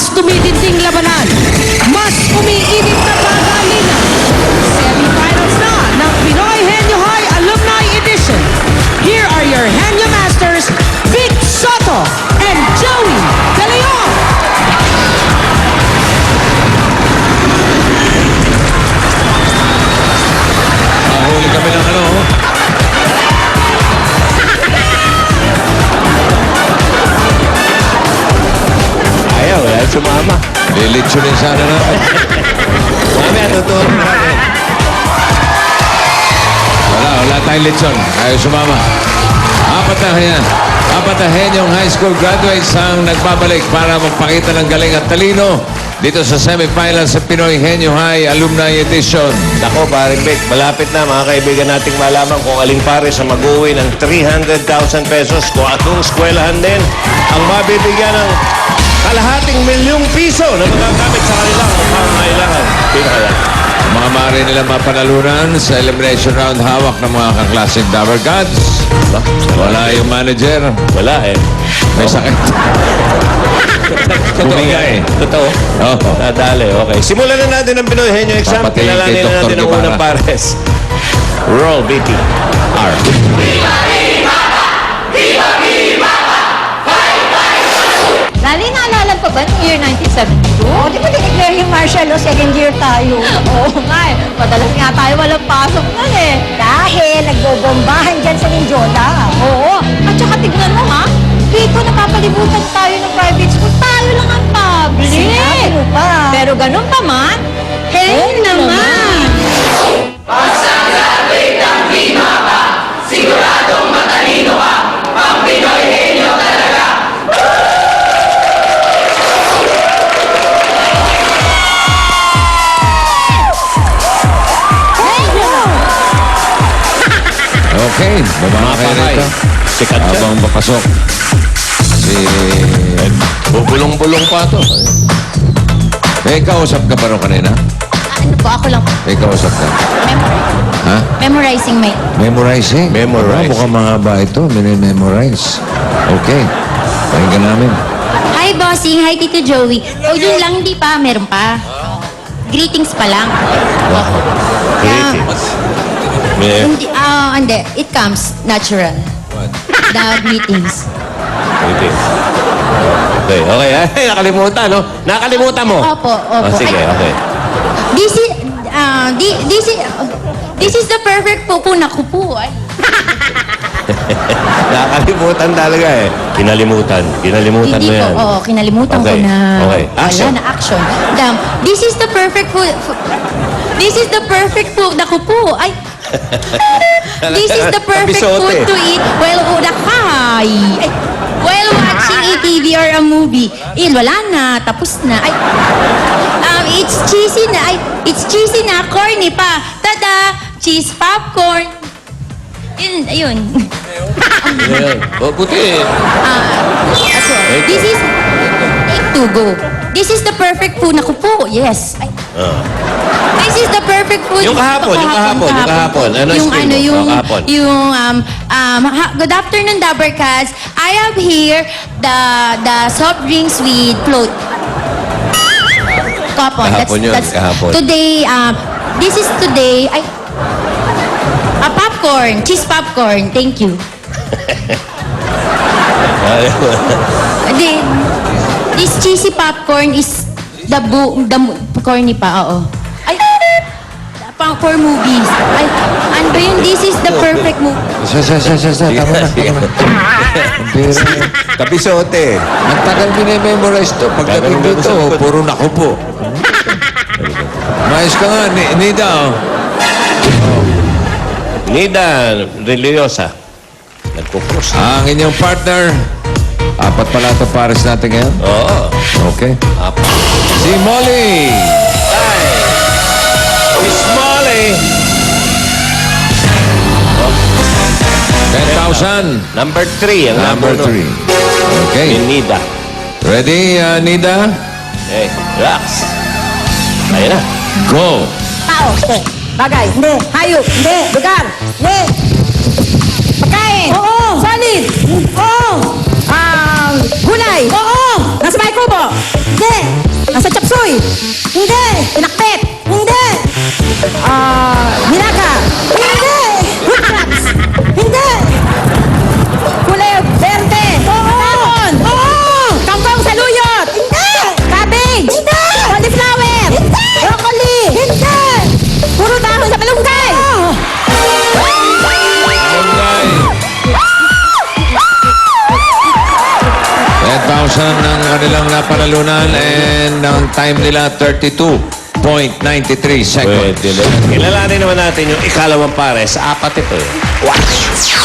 Mas tumitinding labanan, mas umiinit na pagalingan. Semi-finals na ng Pinoy Henyo High Alumni Edition. Here are your Henyo Masters, Vic Soto and Joey De Leon. Huli kami ng ano. Ayaw, wala sumama. Lilitsunin sana namin. Mamaya, totoo namin. Wala tayong litson. Ayaw sumama. Apat na henyong high school graduates ang nagbabalik para magpakita ng galing at talino dito sa semifinals sa Pinoy Henyo High Alumni Edition. Nako, paring Vic, malapit na mga kaibigan nating malaman kung aling pares ang mag-uwi ng 300,000 pesos kung atong eskwelahan din ang mabibigyan ng kalahating milyong piso na magagamit sa kanilang pangangailangan. Pinakaya. Mga maaari nilang mapanalunan sa elimination round hawak ng mga kaklaseng Dabber Gods. Wala yung manager. Wala eh. May sakit. Bumigay. Totoo. Oo. Nadali, okay. Simulan na natin ang Pinoy Henyo Exam. Papatayin kay Kilalanin na Dr. natin ang Guevara. unang pares. Roll, BT. R. Lali, naalala pa ba noong year 1972? Oo, di ba dineclare yung martial law, second year tayo? Oo nga eh. Madalas nga tayo walang pasok nun eh. Dahil nagbobombahan dyan sa Mindiola. Oo. At saka tignan mo ha, dito napapalibutan tayo ng private school. Tayo lang ang public. Sinabi mo pa. Pero ganun pa man, hey naman. Okay, baba kayo rito. Sikat ka. Habang papasok. Si... Bubulong-bulong pa to. May kausap ka pa rin kanina? Ano po, ako lang po. May kausap ka? Ha? Memorizing may... Memorizing? Memorize. Mukhang mahaba ito. Memorize. Okay. Pakinggan namin. Hi, bossing. Hi, Tito Joey. O, yun lang, hindi pa. Meron pa. Greetings pa lang. Greetings. Hindi. It comes natural. The greetings. Greetings. Okay, okay. Ay, nakalimutan, no? Nakalimutan mo? Opo. Oh, sige, Ay, okay. This is the perfect pupo na kupo. Ay. Nakalimutan talaga eh. Kinalimutan. Kinalimutan Hindi mo po, yan. oo. Kinalimutan ko Okay, na. okay. Action. Wala na, action. This is the perfect This is the perfect food na kupo. Ay. This is the perfect Kapisote. food to eat while watching a TV or a movie. Wala na, tapos na. Ay. It's cheesy na. Ay, it's cheesy na, corny pa. Tada! Cheese popcorn. Ayun. Ayan. Oh, puti eh. This is... Take two, go. This is the perfect food na kupo. Yes. Ay. This is the perfect food. Yung kahapon. Ano yung skill ano, mo? yung, Kahapon. good afternoon, Dabber Cats. I have here the soft drinks with float. Kahapon. Kahapon yun, kahapon. Today, this is today, popcorn, cheese popcorn. Thank you. This cheesy popcorn is the corny pa, oo. Ay, pang for movies. Ay, ano ba yun? This is the perfect movie. Tama na. Pero, Kapisote. ang tagal minimemorize to. Pagdating Tagal dito, mo. puro nakupo. Mais ka nga, Nida. Nida Religiosa. Nagkukros. Ang inyong partner, apat pala ito pares natin ngayon. Oo. Okay. Apa. Si Molly. Ay. Miss Molly. 10,000. Number 3. Ang Number 3. Okay. Ni Nida. Ready, Nida? Okay. Relax. Ayun na. Go. Tao, hindi. Bagay, hindi. Hayop, hindi. Lugar, hindi. Pagkain. Oo. Solid. Oo. Gulay. Oo. Nasa may kubo. Hindi. kanilang napanalunan and ang time nila 32.93 seconds. Pwede na. Kilalanin naman natin yung ikalawang pares. Apat ito eh. Watch!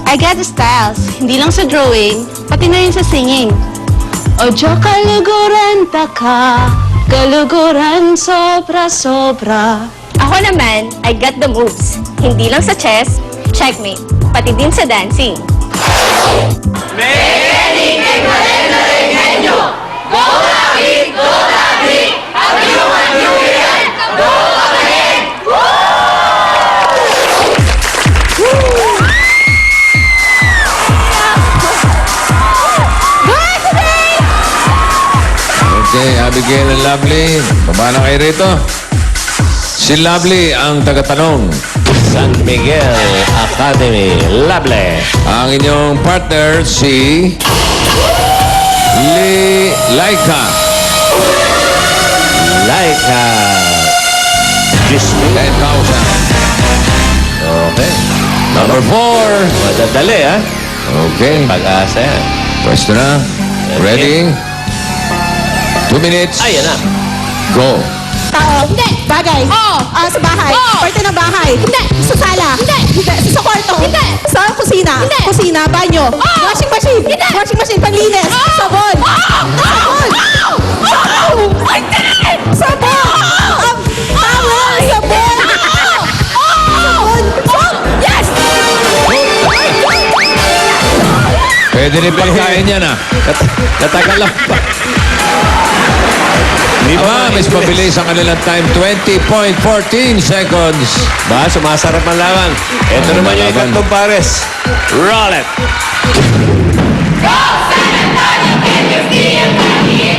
I got the styles. Hindi lang sa drawing, pati na rin sa singing. Ojo kaluguran taka, kaluguran sobra-sobra. Ako naman, I got the moves. Hindi lang sa chess, checkmate, pati din sa dancing. Okay, Abigail and Lovely. Baba na kayo rito. Si Lovely ang tagatanong. San Miguel Academy. Lovely. Ang inyong partner, si Laika. Laika. 10,000. Okay. Number 4. Madadali ha. Okay. Pag-asa yan. Pwesto na. Ready? 2 minutes. Ayan na. Go. Tao. Hindi. Bagay. Oo. Sa bahay. Parte ng bahay. Hindi. Sa sala. Hindi. Sa kwarto. Hindi. Sa kusina. Hindi. Kusina, banyo. Washing machine. Hindi. Washing machine, panlinis. Sabon. Sabon. Sabon. Towel. Sabon. Sabon. Yes! Pwede rin pagkain yan ah. Natagal lang pa. Di Aba, mas mabilis ang kanilang time. 20.14 seconds. Ba, sumasarap ang laban. Ito Ang naman yung laban. ikatlong pares. Roll it! Go, San Antonio, can you see it?